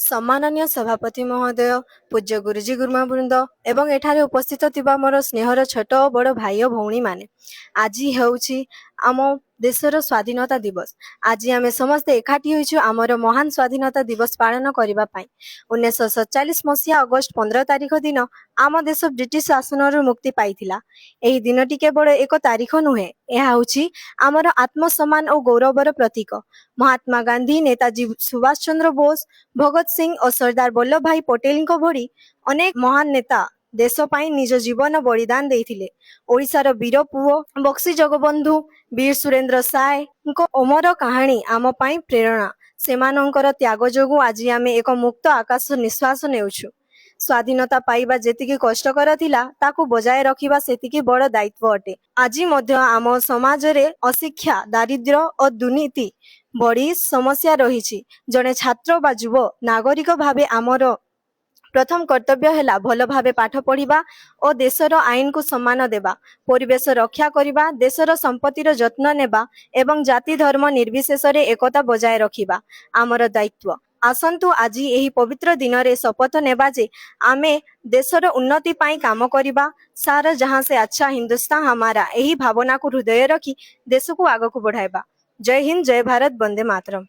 सम्माननीय सभापति महोदय, पूज्य गुरुजी गुरुमा वृंद एवं एठारे उपस्थित थिबा मोर स्नेहर छोट और बड़ भाई और भौणी माने आज हेउछि आम देशर स्वाधीनता दिवस। आज आम समस्ते एकाठी होइछु आमर महान स्वाधीनता दिवस पालन करबा पई। 1947 मसीहा अगस्त 15 तारिख दिन आम देश ब्रिटिश शासन मुक्ति पाइथिला। एही दिनटी केवल एक तारिख नुहे, यह होछि आमर आत्मसम्मान और गौरवर प्रतीक। महात्मा गांधी, नेताजी सुभाष चंद्र बोस, भगत सिंह और सरदार वल्लभ भाई पटेल भली अनेक महान नेता देश पाई निज जीवन बलिदान देइथिले। ओडिशार वीर पुओ बक्सी जगबंधु वीर सुरेंद्र साय अमर कहानी आम पाई प्रेरणा। सेमानंकर त्याग जोगु आज आमे एक मुक्त आकाश निश्वास नेउछु। स्वाधीनता पाइबा जेतिकी कष्टकर थिला ताकू बजाय रखिबा सेतिकी बड़ दायित्व अटे। आज मध्य आम समाज रे अशिक्षा, दारिद्र्य और दुर्नीति बड़ी समस्या रही। जड़े छात्र बा युव नागरिक भावे आमर प्रथम कर्तव्य है भल भावे पाठ पढ़िबा और देशर आईन को सम्मान देबा, परिवेश रक्षा करिबा, देशर संपत्तिर जत्न नेबा एवं जाति धर्म निर्विशेष रे एकता बजाय रखिबा आमर दायित्व। आसंतु आज यही पवित्र दिन रे शपथ नेबा जे आमे देशर उन्नति पाई काम करिबा। सारा जहां से अच्छा हिंदुस्तान हमारा, यही भावना को हृदय रखी देश को आग को बढ़ाइबा। जय हिंद, जय भारत, वंदे मातरम।